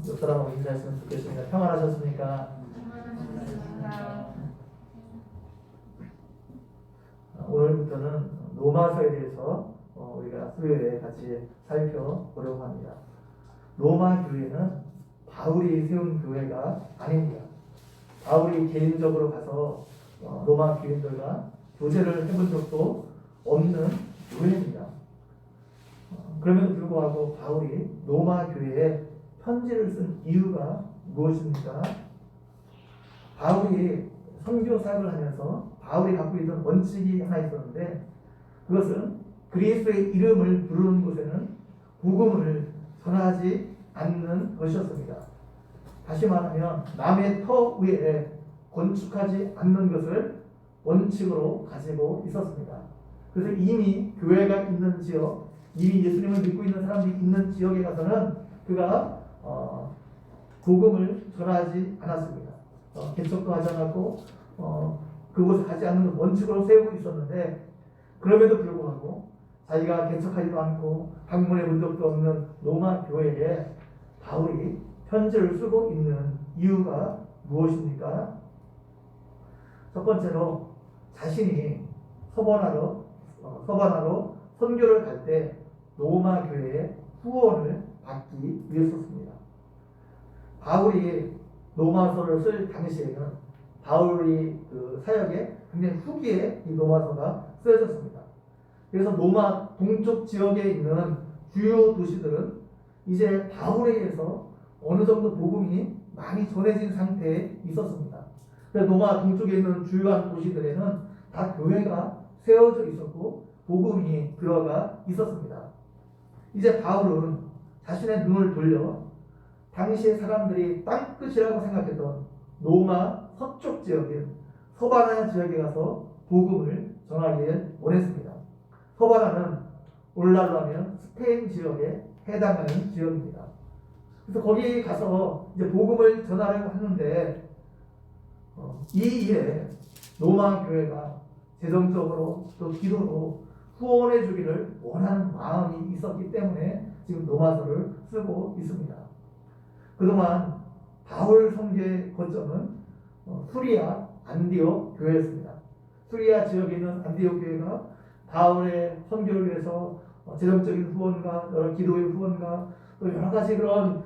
옆 사람하고 인사했으면 좋겠습니다. 평안하셨습니까? 오늘부터는 로마서에 대해서 우리가 수요일에 같이 살펴보려고 합니다. 로마 교회는 바울이 세운 교회가 아닙니다. 바울이 개인적으로 가서 로마 교인들과 교제를 해본 적도 없는 교회입니다. 그럼에도 불구하고 바울이 로마 교회에 편지를 쓴 이유가 무엇입니까? 바울이 선교 사역을 하면서 바울이 갖고 있던 원칙이 하나 있었는데, 그것은 그리스도의 이름을 부르는 곳에는 복음을 전하지 않는 것이었습니다. 다시 말하면 남의 터 위에 건축하지 않는 것을 원칙으로 가지고 있었습니다. 그래서 이미 교회가 있는 지역, 이미 예수님을 믿고 있는 사람들이 있는 지역에 가서는 그가 복음을 전하지 않았습니다. 개척도 하지 않았고 그곳에 가지 않는 원칙으로 세우고 있었는데, 그럼에도 불구하고 자기가 개척하지도 않고 방문해 본 적도 없는 로마 교회에 바울이 편지를 쓰고 있는 이유가 무엇입니까? 첫 번째로 자신이 서바나로 선교를 갈 때 로마 교회의 후원을 받기 위해서였습니다. 바울이 로마서를 쓸 당시에는 바울이 그 사역에 굉장히 후기에 이 로마서가 쓰여졌습니다. 그래서 로마 동쪽 지역에 있는 주요 도시들은 이제 바울에 의해서 어느 정도 복음이 많이 전해진 상태에 있었습니다. 그래서 로마 동쪽에 있는 주요한 도시들에는 다 교회가 세워져 있었고 복음이 들어가 있었습니다. 이제 바울은 자신의 눈을 돌려 당시의 사람들이 땅끝이라고 생각했던 로마 서쪽 지역인 서바나 지역에 가서 복음을 전하길 원했습니다. 서바나는 오늘날로 하면 스페인 지역에 해당하는 지역입니다. 그래서 거기 가서 이제 복음을 전하려고 하는데 이 일에 로마 교회가 재정적으로 또 기도로 후원해 주기를 원하는 마음이 있었기 때문에 지금 로마서를 쓰고 있습니다. 그동안 바울 선교의 거점은 수리아 안디옥 교회였습니다. 수리아 지역에 있는 안디옥 교회가 바울의 선교를 위해서 재정적인 후원과 여러 기도의 후원과 또 여러 가지 그런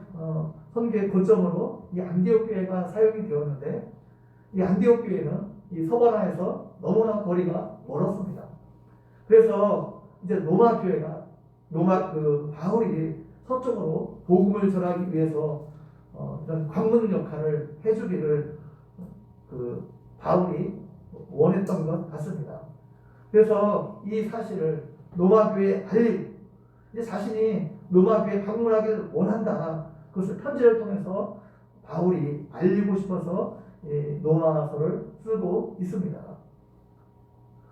선교의 거점으로 이 안디옥 교회가 사용이 되었는데, 이 안디옥 교회는 이 서바나에서 너무나 거리가 멀었습니다. 그래서 이제 로마 교회가 바울이 서쪽으로 복음을 전하기 위해서 이런 관문 역할을 해주기를 바울이 원했던 것 같습니다. 그래서 이 사실을 로마 교회에 알리고 이제 자신이 로마 교회에 방문하기를 원한다, 그것을 편지를 통해서 바울이 알리고 싶어서 로마서를 쓰고 있습니다.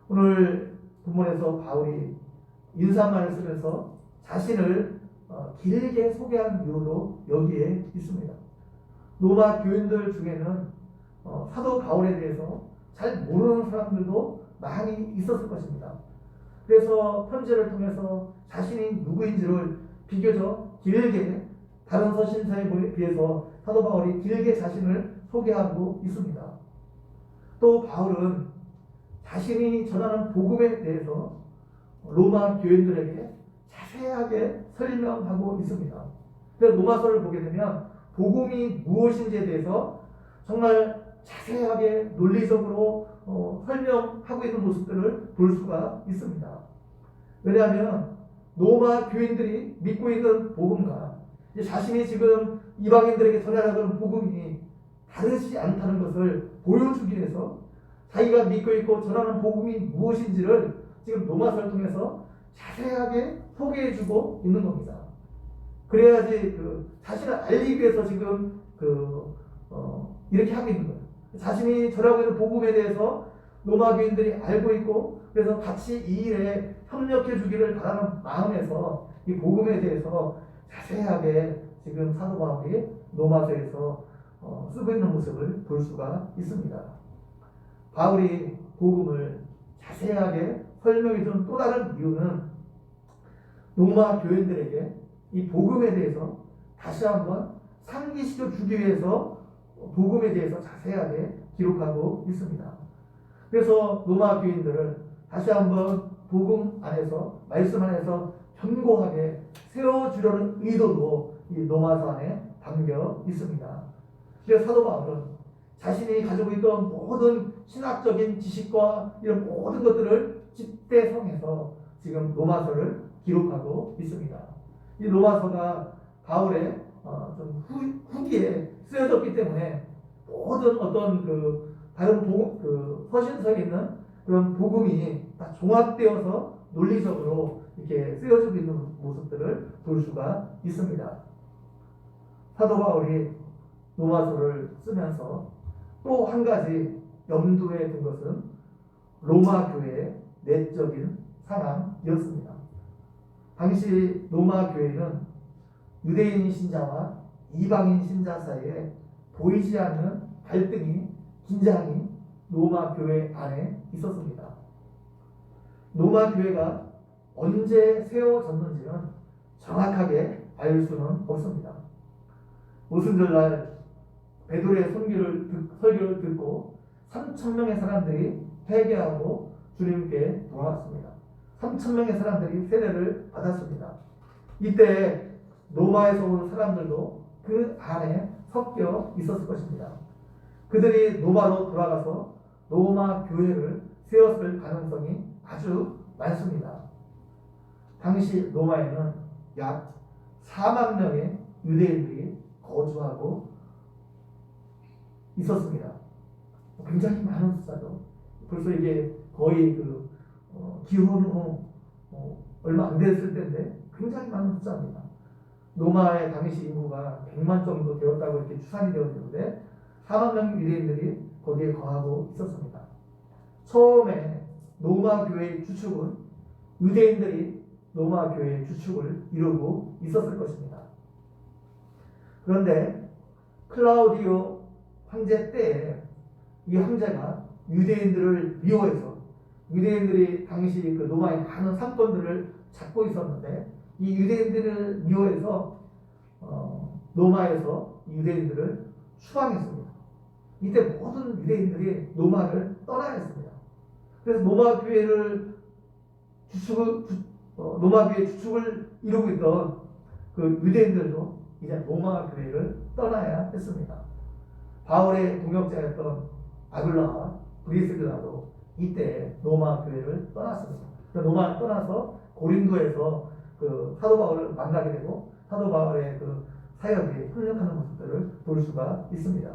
오늘 본문에서 바울이 인사말을 쓰면서 자신을 길게 소개한 이유도 여기에 있습니다. 로마 교인들 중에는 사도 바울에 대해서 잘 모르는 사람들도 많이 있었을 것입니다. 그래서 편지를 통해서 자신이 누구인지를 비교적 길게 다른 서신서에 비해서 사도 바울이 길게 자신을 소개하고 있습니다. 또 바울은 자신이 전하는 복음에 대해서 로마 교인들에게 자세하게 설명하고 있습니다. 그래서 로마서를 보게 되면 복음이 무엇인지에 대해서 정말 자세하게 논리적으로 설명하고 있는 모습들을 볼 수가 있습니다. 왜냐하면 로마 교인들이 믿고 있는 복음과 자신이 지금 이방인들에게 전하려고 하는 복음이 다르지 않다는 것을 보여주기 위해서 자기가 믿고 있고 전하는 복음이 무엇인지를 지금 로마서를 통해서 자세하게 소개해주고 있는 겁니다. 그래야지 자신을 알리기 위해서 지금 이렇게 하고 있는 거예요. 자신이 전하고 있는 복음에 대해서 로마 교인들이 알고 있고, 그래서 같이 이 일에 협력해 주기를 바라는 마음에서 이 복음에 대해서 자세하게 지금 사도 바울이 로마서에서 쓰고 있는 모습을 볼 수가 있습니다. 바울이 복음을 자세하게 설명해 준 또 다른 이유는 로마 교인들에게 이 복음에 대해서 다시 한번 상기시켜 주기 위해서 복음에 대해서 자세하게 기록하고 있습니다. 그래서 로마 교인들을 다시 한번 복음 안에서, 말씀 안에서 견고하게 세워주려는 의도도 이 로마서 안에 담겨 있습니다. 그래서 사도 바울은 자신이 가지고 있던 모든 신학적인 지식과 이런 모든 것들을 집대성해서 지금 로마서를 기록하고 있습니다. 이 로마서가 바울의 좀 후기에 쓰여졌기 때문에 모든 어떤 그 다른 복음, 그 서신서에 있는 그런 복음이 다 종합되어서 논리적으로 이렇게 쓰여지고 있는 모습들을 볼 수가 있습니다. 사도 바울이 로마서를 쓰면서 또 한 가지 염두에 둔 것은 로마 교회의 내적인 상황이었습니다. 당시 로마 교회는 유대인 신자와 이방인 신자 사이에 보이지 않는 갈등이, 긴장이 로마 교회 안에 있었습니다. 로마 교회가 언제 세워졌는지는 정확하게 알 수는 없습니다. 오순절날 베드로의 설교를 듣고 3,000명의 사람들이 회개하고 주님께 돌아왔습니다. 3,000명의 사람들이 세례를 받았습니다. 이때 로마에서 온 사람들도 그 안에 섞여 있었을 것입니다. 그들이 로마로 돌아가서 로마 교회를 세웠을 가능성이 아주 많습니다. 당시 로마에는 약 4만 명의 유대인들이 거주하고 있었습니다. 굉장히 많은 숫자죠. 벌써 이게 거의 기원 후 얼마 안 됐을 때인데 굉장히 많은 숫자입니다. 로마의 당시 인구가 100만 정도 되었다고 이렇게 추산이 되었는데 4만 명 유대인들이 거기에 거하고 있었습니다. 처음에 로마 교회의 주축은 유대인들이 로마 교회의 주축을 이루고 있었을 것입니다. 그런데 클라우디오 황제 때에 이 황제가 유대인들을 미워해서, 유대인들이 당시 그 로마의 많은 상권들을 잡고 있었는데 이 유대인들을 미워해서 로마에서 유대인들을 추방했습니다. 이때 모든 유대인들이 로마를 떠나야 했습니다. 그래서 로마 교회의 주축을 이루고 있던 그 유대인들도 이제 로마 교회를 떠나야 했습니다. 바울의 동역자였던 아굴라와 브리스길라도 이때 로마 교회를 떠났습니다. 로마를 떠나서 고린도에서 그 사도 바울을 만나게 되고 사도 바울의 그 사역이 협력하는 모습들을 볼 수가 있습니다.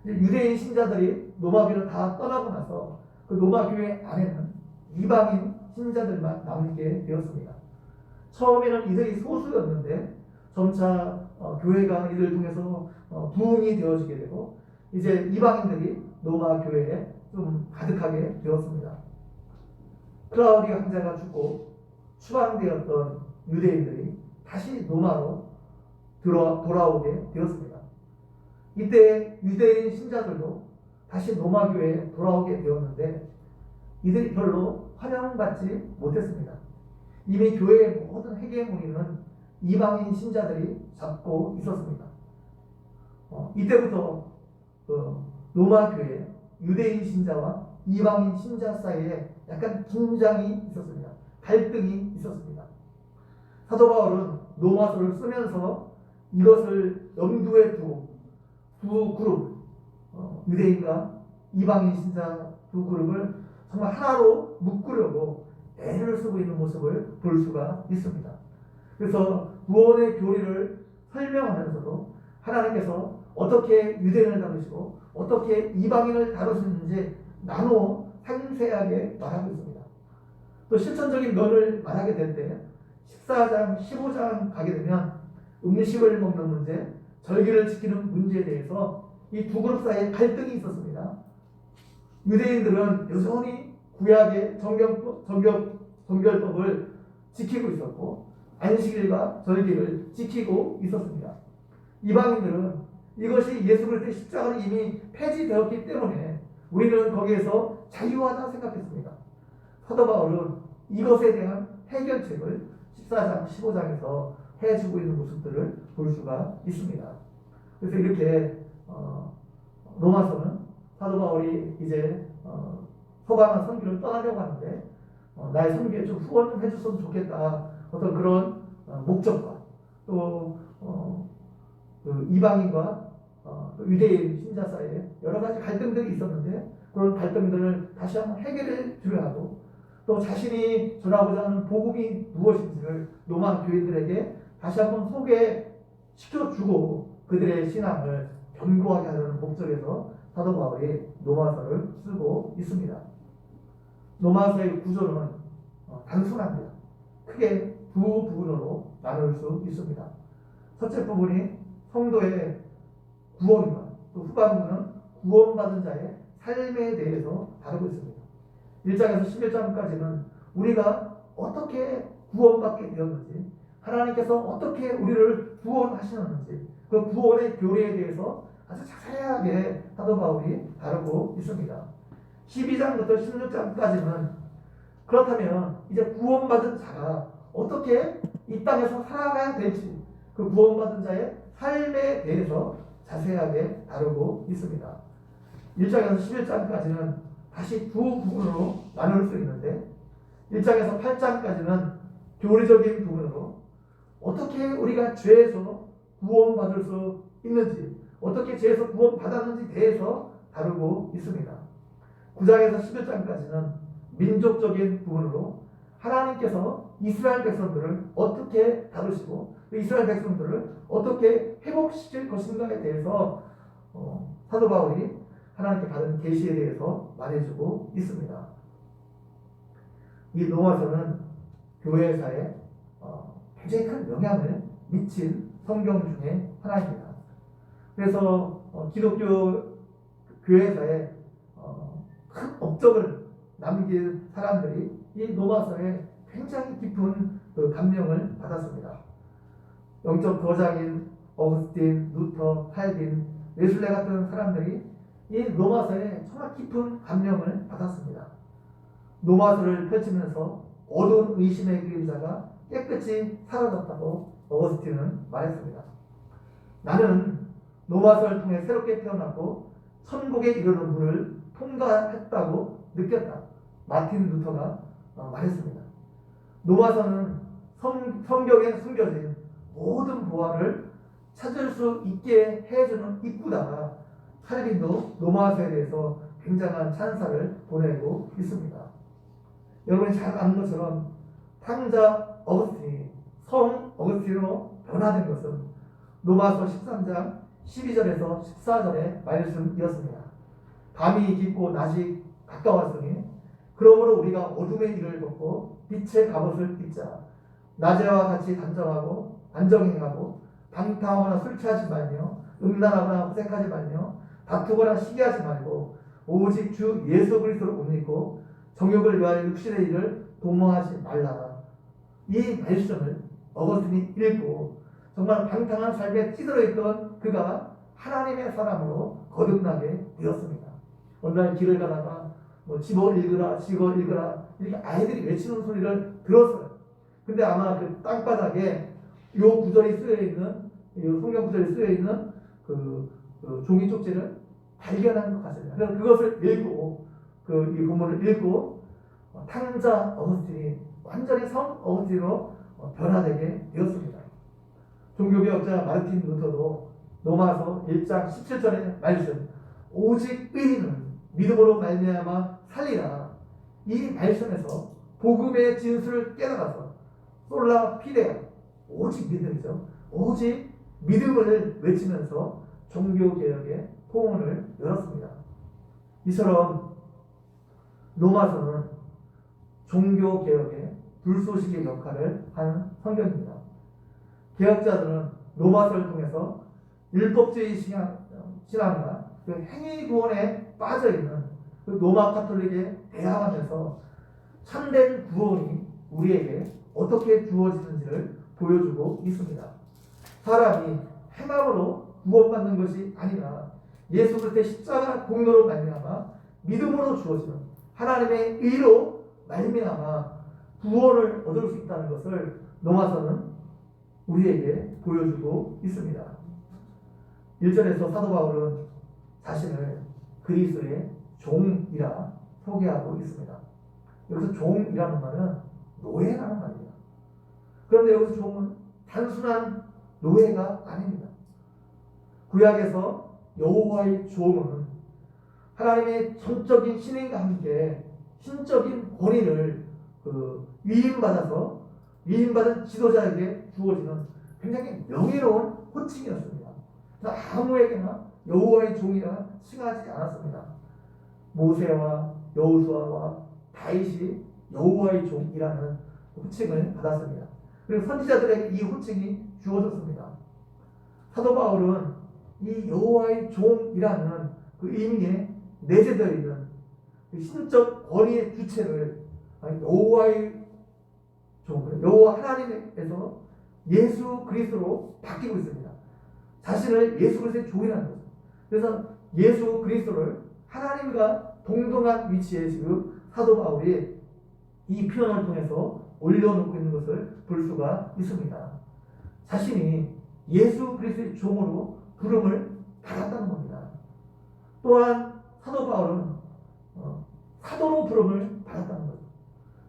유대인 신자들이 로마 교회를 다 떠나고 나서 그 로마 교회 안에는 이방인 신자들만 남게 되었습니다. 처음에는 이들이 소수였는데 점차 교회가 이들을 통해서 부흥이 되어지게 되고 이제 이방인들이 로마 교회에 좀 가득하게 되었습니다. 클라우디 황제가 죽고 추방되었던 유대인들이 다시 로마로 돌아오게 되었습니다. 이때 유대인 신자들도 다시 로마 교회에 돌아오게 되었는데 이들이 별로 환영받지 못했습니다. 이미 교회의 모든 회계무리는 이방인 신자들이 잡고 있었습니다. 이때부터 로마 교회 유대인 신자와 이방인 신자 사이에 약간 긴장이 있었습니다. 갈등이 있었습니다. 사도 바울은 로마서를 쓰면서 이것을 염두에 두고 두 그룹, 유대인과 이방인 신자 두 그룹을 정말 하나로 묶으려고 애를 쓰고 있는 모습을 볼 수가 있습니다. 그래서 구원의 교리를 설명하면서도 하나님께서 어떻게 유대인을 다루시고 어떻게 이방인을 다루시는지 나누어 상세하게 말하고 있습니다. 또 실천적인 면을 말하게 될 때 14장, 15장 가게 되면 음식을 먹는 문제, 절기를 지키는 문제에 대해서 이 두 그룹 사이에 갈등이 있었습니다. 유대인들은 여전히 구약의 정결법을 지키고 있었고 안식일과 절기를 지키고 있었습니다. 이방인들은 이것이 예수 그리스도의 십자가로 이미 폐지되었기 때문에 우리는 거기에서 자유하다 생각했습니다. 사도 바울은 이것에 대한 해결책을 14장, 15장에서 해주고 있는 모습들을 볼 수가 있습니다. 그래서 이렇게 로마서는 사도 바울이 이제 소방한 선교를 떠나려고 하는데 나의 선교에 좀 후원 좀 해줬으면 좋겠다. 어떤 그런 목적과 또 그 이방인과 유대인 신자 사이에 여러 가지 갈등들이 있었는데 그런 갈등들을 다시 한번 해결해 주려 하고 또 자신이 전하고자 하는 복음이 무엇인지를 로마 교인들에게 다시 한번 소개시켜주고 그들의 신앙을 견고하게 하려는 목적에서 사도 바울이 로마서를 쓰고 있습니다. 로마서의 구조는 단순합니다. 크게 두 부분으로 나눌 수 있습니다. 첫째 부분이 성도의 구원과 또 후반부는 구원받은 자의 삶에 대해서 다루고 있습니다. 1장에서 11장까지는 우리가 어떻게 구원받게 되었는지 하나님께서 어떻게 우리를 구원하시는지 그 구원의 교리에 대해서 아주 자세하게 사도 바울이 다루고 있습니다. 12장부터 16장까지는 그렇다면 이제 구원받은 자가 어떻게 이 땅에서 살아가야 될지 그 구원받은 자의 삶에 대해서 자세하게 다루고 있습니다. 1장에서 11장까지는 다시 두 부분으로 나눌 수 있는데 1장에서 8장까지는 교리적인 부분으로 어떻게 우리가 죄에서 구원받을 수 있는지 어떻게 죄에서 구원받았는지 대해서 다루고 있습니다. 9장에서 11장까지는 민족적인 부분으로 하나님께서 이스라엘 백성들을 어떻게 다루시고 이스라엘 백성들을 어떻게 회복시킬 것인가에 대해서 사도 바울이 하나님께 받은 계시에 대해서 말해주고 있습니다. 이 로마서는 교회사에 굉장히 큰 영향을 미친 성경 중에 하나입니다. 그래서 기독교 교회사에 큰 업적을 남긴 사람들이 이 로마서에 굉장히 깊은 감명을 받았습니다. 영적 거장인 어거스틴, 루터, 칼빈, 웨슬레 같은 사람들이 이 로마서에 정말 깊은 감명을 받았습니다. 로마서를 펼치면서 어두운 의심의 그림자가 깨끗이 사라졌다고 어거스틴은 말했습니다. 나는 로마서를 통해 새롭게 태어났고 천국에 이르는 문을 통과했다고 느꼈다. 마틴 루터가 말했습니다. 로마서는 성경에 숨겨진 모든 보화를 찾을 수 있게 해주는 입구다. 칼빈도 로마서에 대해서 굉장한 찬사를 보내고 있습니다. 여러분이 잘 아는 것처럼 탕자 어거스틴이 성 어거스틴으로 변화된 것은 로마서 13장 12절에서 14절의 말씀이었습니다. 밤이 깊고 낮이 가까웠으니 그러므로 우리가 어둠의 일을 벗고 빛의 갑옷을 입자. 낮에와 같이 단정하고 안정행하고 방탕하거나 술 취하지 말며 음란하거나 호색하지 말며 다투거나 시기하지 말고 오직 주 예수 그리스도를 옷 입고 정욕을 위하여 육신의 일을 도모하지 말라. 이 말씀을 어거스틴이 읽고 정말 방탕한 삶에 찌들어 있던 그가 하나님의 사람으로 거듭나게 되었습니다. 어느 날 길을 가다가 집어 읽으라 이렇게 아이들이 외치는 소리를 들었어요. 근데 아마 그 땅바닥에 요 구절이 쓰여있는 요 성경 구절이 쓰여있는 그 종이 쪽지를 발견한 것 같습니다. 그래서 그것을 읽고 이 본문을 읽고 탕자 어거스틴이 완전히 성 어거스틴으로 변화되게 되었습니다. 종교개혁자 마르틴 루터도 로마서 1장 17절의 말씀 오직 의인은 믿음으로 말미암아 살리라. 이 말씀에서 복음의 진수를 깨달아서 솔라 피데아 오직 믿음이죠. 오직 믿음을 외치면서 종교개혁의 포문을 열었습니다. 이처럼 로마서는 종교개혁의 불쏘시개 역할을 한 성경입니다. 개혁자들은 로마서를 통해서 율법주의 신앙과 그 행위구원에 빠져있는 그 로마 카톨릭에 대항하면서 참된 구원이 우리에게 어떻게 주어지는지를 보여주고 있습니다. 사람이 행함으로 구원받는 것이 아니라 예수 그리스도의 십자가 공로로 말미암아 믿음으로 주어지는 하나님의 의로 말미암아 구원을 얻을 수 있다는 것을 로마서는 우리에게 보여주고 있습니다. 1절에서 사도 바울은 자신을 그리스도의 종이라 소개하고 있습니다. 여기서 종이라는 말은 노예라는 말입니다. 그런데 여기서 종은 단순한 노예가 아닙니다. 구약에서 여호와의 종은 하나님의 전적인 신행과 함께 신적인 권위를 위임받은 지도자에게 주어지는 굉장히 명예로운 호칭이었습니다. 그래서 아무에게나 여호와의 종이라 칭하지 않았습니다. 모세와 여호수아와 다윗이 여호와의 종이라는 호칭을 받았습니다. 그리고 선지자들에게 이 호칭이 주어졌습니다. 사도 바울은 이 여호와의 종이라는 그 의미에 내재되어 있는 그 신적 권위의 주체를 여호와의 종, 여호와 하나님에서 예수 그리스도로 바뀌고 있습니다. 자신을 예수 그리스도의 종이라는 거죠. 그래서 예수 그리스도를 하나님과 동등한 위치에 지금 사도 바울이 이 표현을 통해서 올려놓고 있는 것을 볼 수가 있습니다. 자신이 예수 그리스도의 종으로 부름을 받았다는 겁니다. 또한 사도 바울은 사도로 부름을 받았다는 거죠.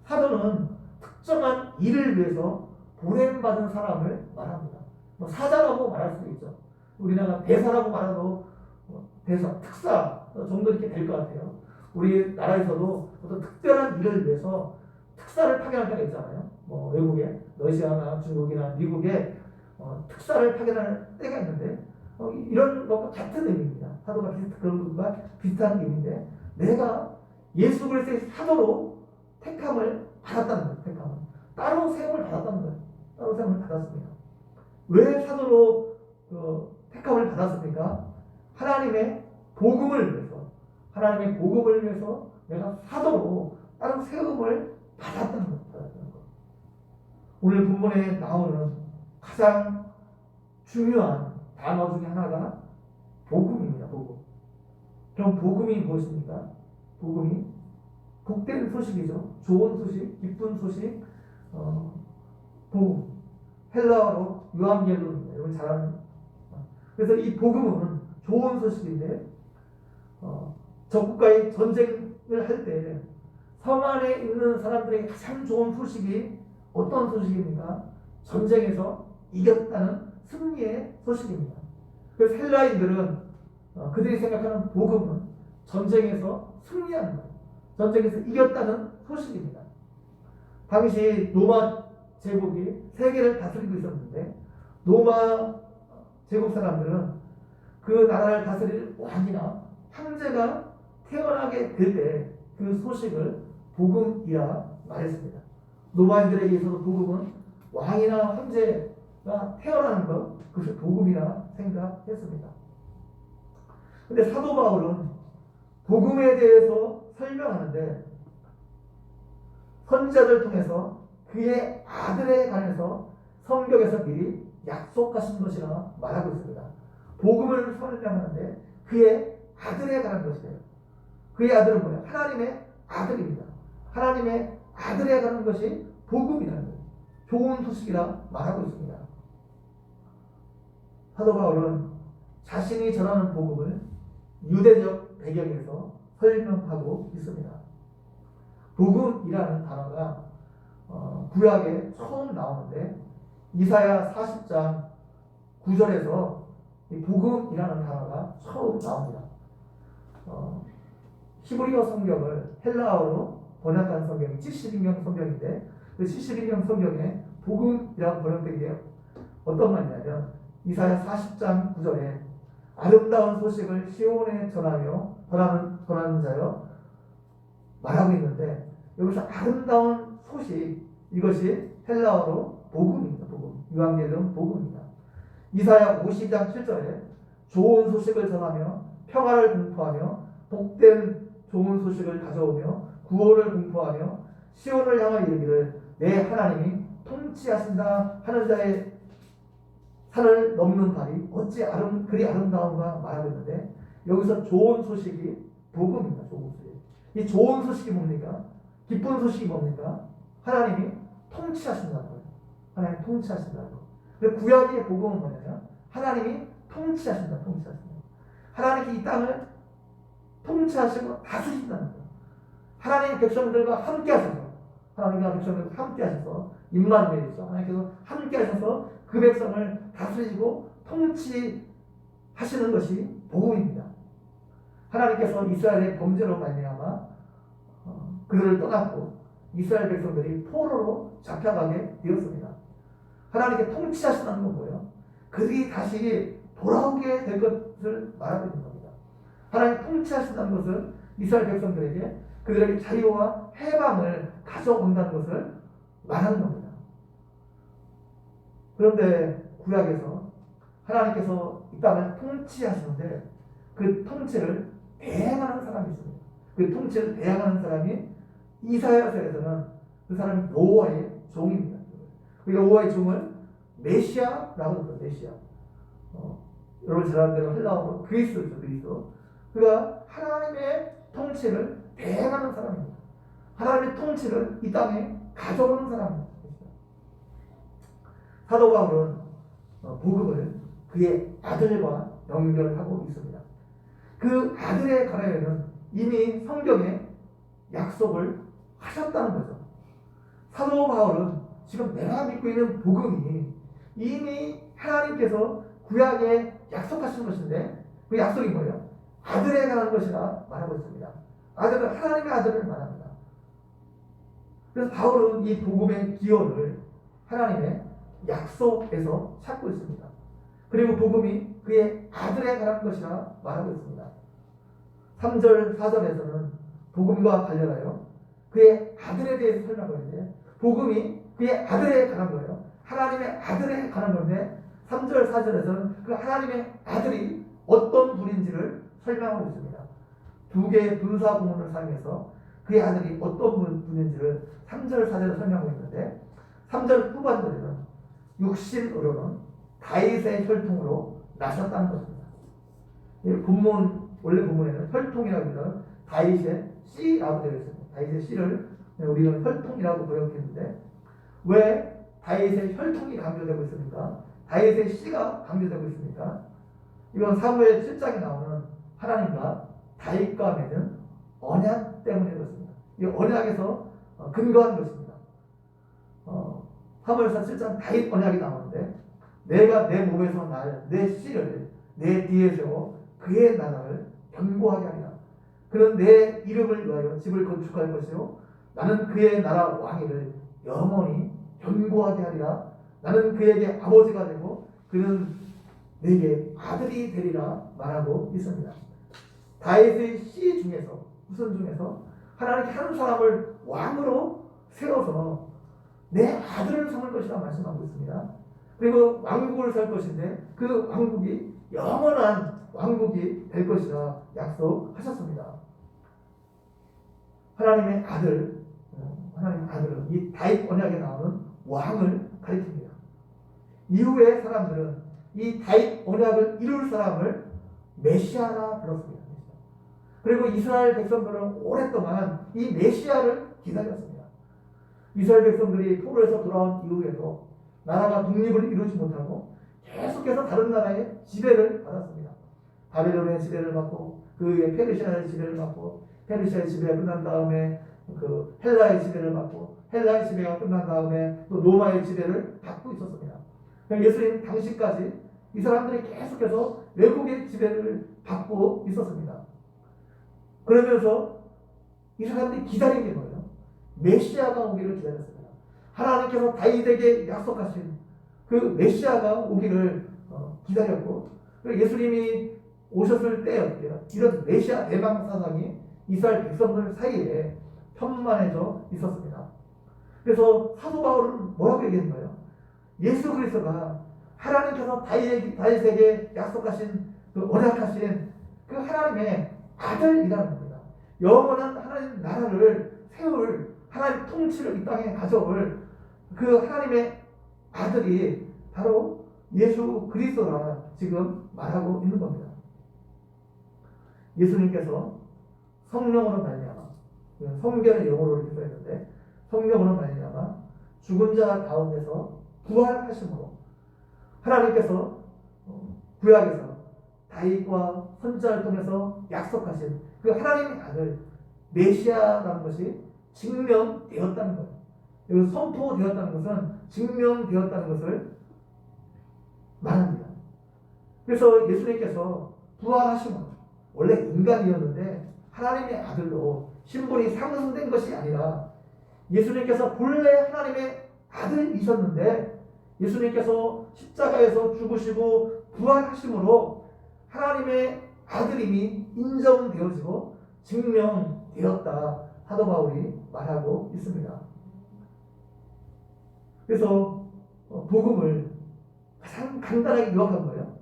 사도는 특정한 일을 위해서 보냄받은 사람을 말합니다. 사자라고 말할 수도 있죠. 우리나라 대사라고 말해도 대사, 특사 정도 이렇게 될 것 같아요. 우리나라에서도 어떤 특별한 일을 위해서 특사를 파견할 때가 있잖아요. 외국에 러시아나 중국이나 미국에 특사를 파견할 때가 있는데 이런 것과 같은 의미입니다. 사도가 그런 것과 비슷한 의미인데 내가 예수 그리스도의 사도로 택함을 받았다는 거예요. 따로 세움을 받았다는 거예요. 따로 세움을 받았습니다. 왜 사도로 택함을 받았습니까? 하나님의 복음을 위해서 내가 사도로 따로 세움을 받았다는 것. 오늘 본문에 나오는 가장 중요한 단어 중에 하나가 복음입니다. 복음. 그럼 복음이 무엇입니까? 복음이 복된 소식이죠. 좋은 소식, 기쁜 소식, 복음. 헬라어로 유함겔론입니다. 여러분 잘 아는. 그래서 이 복음은 좋은 소식인데 적국과의 전쟁을 할 때 성 안에 있는 사람들에게 가장 좋은 소식이 어떤 소식입니까? 전쟁에서 이겼다는 승리의 소식입니다. 그래서 헬라인들은 그들이 생각하는 복음은 전쟁에서 승리하는 거예요. 전쟁에서 이겼다는 소식입니다. 당시 로마 제국이 세계를 다스리고 있었는데 로마 제국 사람들은 그 나라를 다스릴 왕이나 황제가 태어나게 될 때 그 소식을 복음이라 말했습니다. 로마인들에게 있어서 복음은 왕이나 황제가 태어나는 것, 그것을 복음이라 생각했습니다. 그런데 사도 바울은 복음에 대해서 설명하는데 선지자들 통해서 그의 아들에 관해서 성경에서 미리 약속하신 것이라 말하고 있습니다. 복음을 설명하는데 그의 아들에 관한 것이에요. 그의 아들은 뭐예요? 하나님의 아들입니다. 하나님의 아들에 관한 것이 복음이라는 거예요. 좋은 소식이라 말하고 있습니다. 사도 바울은 자신이 전하는 복음을 유대적 배경에서 설명하고 있습니다. 복음이라는 단어가 구약에 처음 나오는데 이사야 40장 9절에서 이 복음이라는 단어가 처음 나옵니다. 히브리어 성경을 헬라어로 번역한 성경이 72명 성경인데 그 72명 성경에 복음이라고 번역된 게 어떤 말이냐면 이사야 40장 9절에 아름다운 소식을 시온에 전하는 자여 말하고 있는데 여기서 아름다운 소식 이것이 헬라어로 복음입니다. 복음. 유한겔론 복음입니다. 이사야 50장 7절에 좋은 소식을 전하며 평화를 공포하며 복된 좋은 소식을 가져오며 구원을 공포하며 시온을 향하여 이르기를 내 하나님이 통치하신다 하는 자의 산을 넘는 발이 어찌 그리 아름다운가 말하고 있는데 여기서 좋은 소식이 복음입니다. 좋은 소식. 이 좋은 소식이 뭡니까? 기쁜 소식이 뭡니까? 하나님이 통치하신다는 거예요. 하나님이 통치하신다는 거. 근데 구약의 복음은 뭐냐면 하나님이 통치하신다. 하나님께 이 땅을 통치하시고 다스리신다는 거예요. 하나님의 백성들과 함께 하셔서, 하나님과 백성들과 함께 하셔서, 임마누엘이죠. 하나님께서 함께 하셔서 그 백성을 다스리시고 통치하시는 것이 복음입니다. 하나님께서 이스라엘의 범죄로 말미암아 그들을 떠났고 이스라엘 백성들이 포로로 잡혀가게 되었습니다. 하나님께 통치하신다는 건 뭐예요? 그들이 다시 돌아오게 될 것을 말하고 있는 겁니다. 하나님 통치하신다는 것은 이스라엘 백성들에게 그들에게 자유와 해방을 가져온다는 것을 말하는 겁니다. 그런데 구약에서 하나님께서 이 땅을 통치하시는데 그 통치를 대행하는 사람이 있습니다. 그 통치를 대행하는 사람이 이사야서에서는 그 사람이 여호와의 종입니다. 그 여호와의 종을 메시아라고 합니다. 메시아. 여러분 잘 아는 대로 헬라어로 그리스도죠. 그리스도. 그가 하나님의 통치를 대행하는 사람입니다. 하나님의 통치를 이 땅에 가져오는 사람입니다. 사도 바울은 복음을 그의 아들과 연결하고 있습니다. 그 아들에 관하여는 이미 성경에 약속을 하셨다는 거죠. 사도 바울은 지금 내가 믿고 있는 복음이 이미 하나님께서 구약에 약속하신 것인데 그 약속이 뭐예요? 아들에 관한 것이라 말하고 있습니다. 아들은 하나님의 아들을 말합니다. 그래서 바울은 이 복음의 기원을 하나님의 약속에서 찾고 있습니다. 그리고 복음이 그의 아들에 관한 것이라 말하고 있습니다. 3절, 4절에서는 복음과 관련하여 그의 아들에 대해서 설명하고 있는데 복음이 그의 아들에 관한 거예요. 하나님의 아들에 관한 건데 3절, 4절에서는 그 하나님의 아들이 어떤 분인지를 설명하고 있습니다. 두 개의 분사 구문을 사용해서 그의 아들이 어떤 분인지를 3절, 4절에 설명하고 있는데 3절 후반절에는 육신으로는 다윗의 혈통으로 나셨다는 것입니다. 원래 본문에는 혈통이라고 하면 다윗의 씨라고 되어 있습니다. 다윗의 씨를 우리는 혈통이라고 번역했는데 왜 다윗의 혈통이 강조되고 있습니까? 다윗의 씨가 강조되고 있습니까? 이건 사무엘 7장에 나오는 하나님과 다윗과 맺은 언약 때문에 그렇습니다. 이 언약에서 근거한 것입니다. 사무엘상 7장 다윗 언약이 나오는데 내가 내 몸에서 날 내 씨를 내 뒤에 세워 그의 나라를 견고하게 하리라. 그는 내 이름을 위하여 집을 건축할 것이요 나는 그의 나라 왕위를 영원히 견고하게 하리라. 나는 그에게 아버지가 되고 그는 내게 아들이 되리라 말하고 있습니다. 다윗의 씨 중에서 후손 중에서 하나님께 한 사람을 왕으로 세워서 내 아들을 삼을 것이라 말씀하고 있습니다. 그리고 왕국을 살 것인데 그 왕국이 영원한 왕국이 될 것이라 약속하셨습니다. 하나님의 아들은 이 다윗 언약에 나오는 왕을 가리킵니다. 이후의 사람들은 이 다윗 언약을 이룰 사람을 메시아라 불렀습니다. 그리고 이스라엘 백성들은 오랫동안 이 메시아를 기다렸습니다. 이스라엘 백성들이 포로에서 돌아온 이후에도 나라가 독립을 이루지 못하고 계속해서 다른 나라의 지배를 받았습니다. 바벨론의 지배를 받고 그의 페르시아의 지배를 받고 페르시아의 지배가 끝난 다음에 그 헬라의 지배를 받고 헬라의 지배가 끝난 다음에 또 로마의 지배를 받고 있었습니다. 예수님 당시까지 이 사람들이 계속해서 외국의 지배를 받고 있었습니다. 그러면서 이 사람들이 기다린 게 뭐예요? 메시아가 오기를 기다렸습니다. 하나님께서 다윗에게 약속하신 그 메시아가 오기를 기다렸고 예수님이 오셨을 때 이런 메시아 대방 사상이 이스라엘 백성들 사이에 편만해져 있었습니다. 그래서 사도 바울은 뭐라고 얘기했나요? 예수 그리스도가 하나님께서 다윗에게 약속하신 그 언약하신 그 하나님의 아들이라는 겁니다. 영원한 하나님 나라를 세울 하나님 통치를 이 땅에 가져올 그 하나님의 아들이 바로 예수 그리스도라 지금 말하고 있는 겁니다. 예수님께서 성령으로 말미암아 성경의 용어로 이렇게 써있는데 성령으로 말미암아 죽은 자 가운데서 부활하심으로 하나님께서 구약에서 다윗과 선지자를 통해서 약속하신 그 하나님의 아들 메시아라는 것이 증명되었다는 거예요. 여기서 선포되었다는 것은 증명되었다는 것을 말합니다. 그래서 예수님께서 부활하시면 원래 인간이었는데 하나님의 아들로 신분이 상승된 것이 아니라 예수님께서 본래 하나님의 아들이셨는데 예수님께서 십자가에서 죽으시고 부활하심으로 하나님의 아들임이 인정되어지고 증명되었다. 사도 바울이 말하고 있습니다. 그래서 복음을 가장 간단하게 요약한 거예요.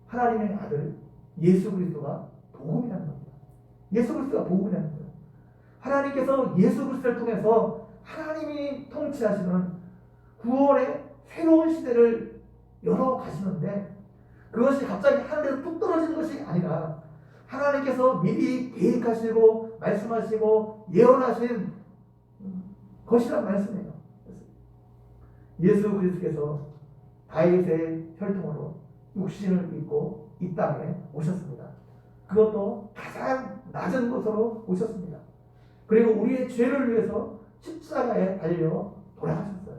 하나님의 아들 예수 그리스도가 복음이라는 겁니다. 예수 그리스도가 복음이라는 거예요. 하나님께서 예수 그리스도를 통해서 하나님이 통치하시는 구원의 새로운 시대를 열어가시는데 그것이 갑자기 하늘에서 뚝 떨어지는 것이 아니라 하나님께서 미리 계획하시고 말씀하시고 예언하신 것이란 말씀이에요. 예수 그리스도께서 다윗의 혈통으로 육신을 입고 이 땅에 오셨습니다. 그것도 가장 낮은 곳으로 오셨습니다. 그리고 우리의 죄를 위해서 십자가에 달려 돌아가셨어요.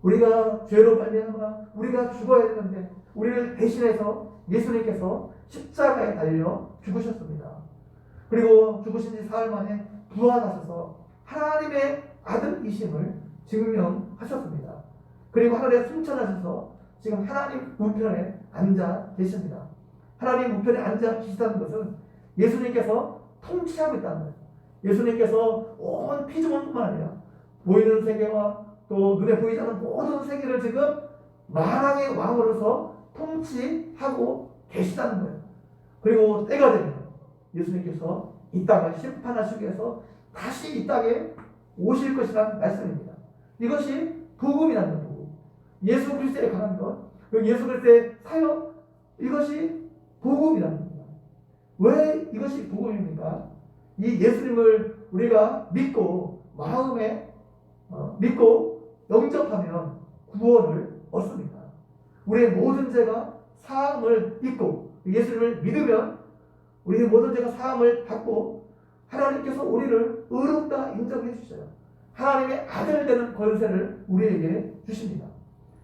우리가 죄로 말미암아 우리가 죽어야 되는데 우리를 대신해서 예수님께서 십자가에 달려 죽으셨습니다. 그리고 죽으신 지 사흘 만에 부활하셔서 하나님의 아들이심을 증명하셨습니다. 그리고 하늘에 승천하셔서 지금 하나님 우편에 앉아 계십니다. 하나님 우편에 앉아 계시다는 것은 예수님께서 통치하고 있다는 거예요. 예수님께서 온 피조물뿐만 아니라 보이는 세계와 또 눈에 보이지 않는 모든 세계를 지금 만왕의 왕으로서 통치하고 계시다는 거예요. 그리고 때가 되면 예수님께서 이 땅을 심판하시기 위해서 다시 이 땅에 오실 것이라는 말씀입니다. 이것이 복음이라는 거예요. 예수 그리스도에 관한 것, 예수 그리스도의 사역, 이것이 복음이라는 겁니다. 왜 이것이 복음입니까? 이 예수님을 우리가 믿고 마음에 믿고 영접하면 구원을 얻습니다. 우리의 모든 죄가 사함을 입고 예수님을 믿으면 우리의 모든 죄가 사함을 받고 하나님께서 우리를 의롭다 인정해 주셔요. 하나님의 아들 되는 권세를 우리에게 주십니다.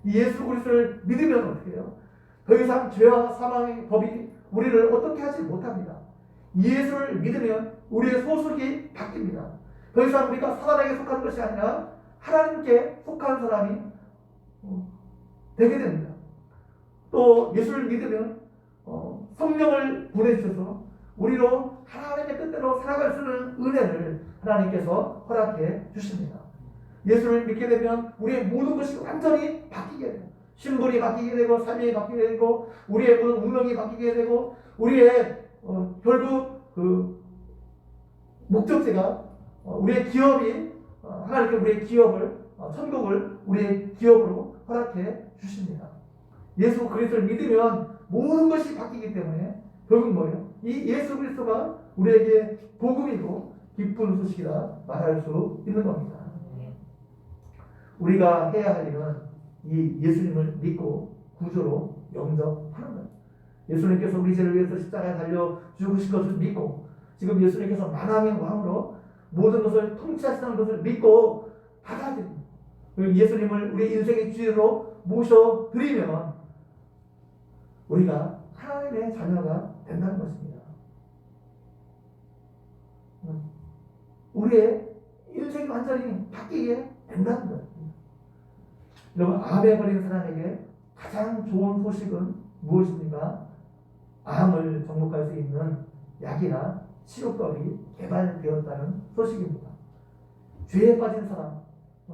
이 예수 그리스도를 믿으면 어떻게 해요? 더 이상 죄와 사망의 법이 우리를 어떻게 하지 못합니다. 예수를 믿으면 우리의 소속이 바뀝니다. 더 이상 우리가 사단에게 속하는 것이 아니라 하나님께 속한 사람이 되게 됩니다. 또 예수를 믿으면 성령을 보내주셔서 우리로 하나님의 뜻대로 살아갈 수 있는 은혜를 하나님께서 허락해 주십니다. 예수를 믿게 되면 우리의 모든 것이 완전히 바뀌게 돼요. 신분이 바뀌게 되고 삶이 바뀌게 되고 우리의 모든 운명이 바뀌게 되고 우리의 결국 그 목적지가 우리의 기업이 하나님께 우리의 기업을 천국을 우리의 기업으로 허락해 주십니다. 예수 그리스도를 믿으면 모든 것이 바뀌기 때문에 결국 뭐예요? 이 예수 그리스도가 우리에게 복음이고 기쁜 소식이라 말할 수 있는 겁니다. 우리가 해야 할 일은 이 예수님을 믿고 구주로 영접하는 거예요. 예수님께서 우리 죄를 위해서 십자가에 달려 죽으신 것을 믿고 지금 예수님께서 만왕의 왕으로 모든 것을 통치하시는 것을 믿고 받아들입니다. 예수님을 우리 인생의 주인으로 모셔드리면 우리가 하나님의 자녀가 된다는 것입니다. 우리의 인생이 완전히 바뀌게 된다는 거예요. 여러분, 암에 걸린 사람에게 가장 좋은 소식은 무엇입니까? 암을 정복할 수 있는 약이나 치료법이 개발되었다는 소식입니다. 죄에 빠진 사람,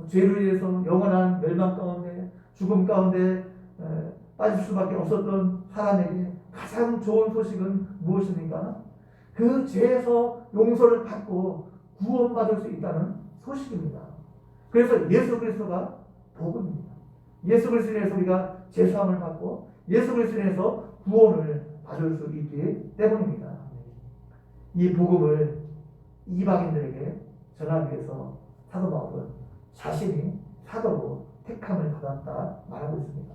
죄를 위해서 영원한 멸망 가운데 죽음 가운데 빠질 수밖에 없었던 사람에게 가장 좋은 소식은 무엇입니까? 그 죄에서 용서를 받고 구원받을 수 있다는 소식입니다. 그래서 예수 그리스도가 복음입니다. 예수 그리스도에 대해서 우리가 제사함을 받고 예수 그리스도에 대해서 구원을 받을 수 있기 때문입니다. 이 복음을 이방인들에게 전하기 위해서 사도 바울은 자신이 사도로 택함을 받았다 말하고 있습니다.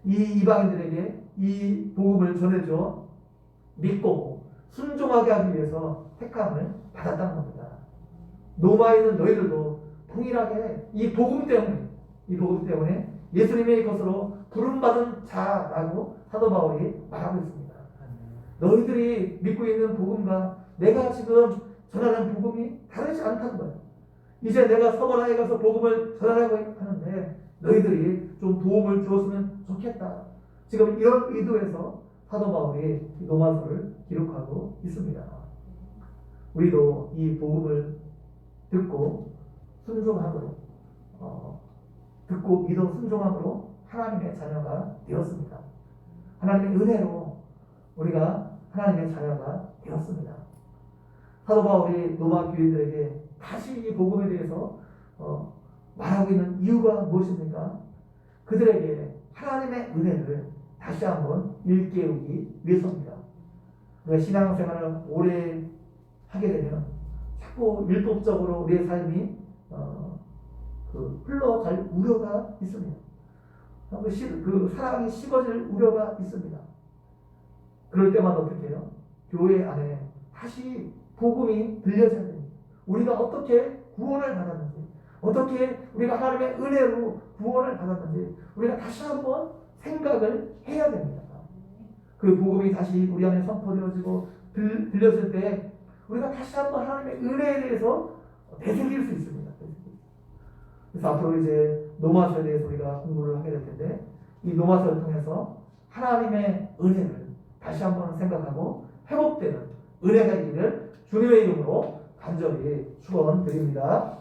이 이방인들에게 이 복음을 전해줘 믿고 순종하게 하기 위해서 택함을 받았다는 겁니다. 로마에 있는 너희들도 동일하게 이 복음 때문에 예수님의 것으로 부름받은 자라고 사도 바울이 말하고 있습니다. 너희들이 믿고 있는 복음과 내가 지금 전하는 복음이 다르지 않다는 거예요. 이제 내가 서머나에 가서 복음을 전하라고 하는데 너희들이 좀 도움을 주었으면 좋겠다. 지금 이런 의도에서 사도 바울이 로마서를 기록하고 있습니다. 우리도 이 복음을 듣고 순종함으로 듣고 믿어 순종함으로 하나님의 자녀가 되었습니다. 하나님의 은혜로 우리가 하나님의 자녀가 되었습니다. 사도 바울이 로마 교인들에게 다시 이 복음에 대해서 말하고 있는 이유가 무엇입니까? 그들에게 하나님의 은혜를 다시 한번 일깨우기 위해서입니다. 우리가 신앙생활을 오래 하게 되면 자꾸 율법적으로 우리의 삶이 흘러갈 우려가 있습니다. 그 사랑이 식어질 우려가 있습니다. 그럴 때마다 어떻게 해요? 교회 안에 다시 복음이 들려져야 됩니다. 우리가 어떻게 구원을 받았는지, 어떻게 우리가 하나님의 은혜로 구원을 받았는지 우리가 다시 한번 생각을 해야 됩니다. 그 복음이 다시 우리 안에 선포되어지고 들려질 때 우리가 다시 한번 하나님의 은혜에 대해서 되새길 수 있습니다. 그래서 앞으로 이제 로마서에 대해서 우리가 공부를 하게 될 텐데 이 로마서를 통해서 하나님의 은혜를 다시 한번 생각하고 회복되는 은혜가 있기를 주님의 이름으로 간절히 축원드립니다.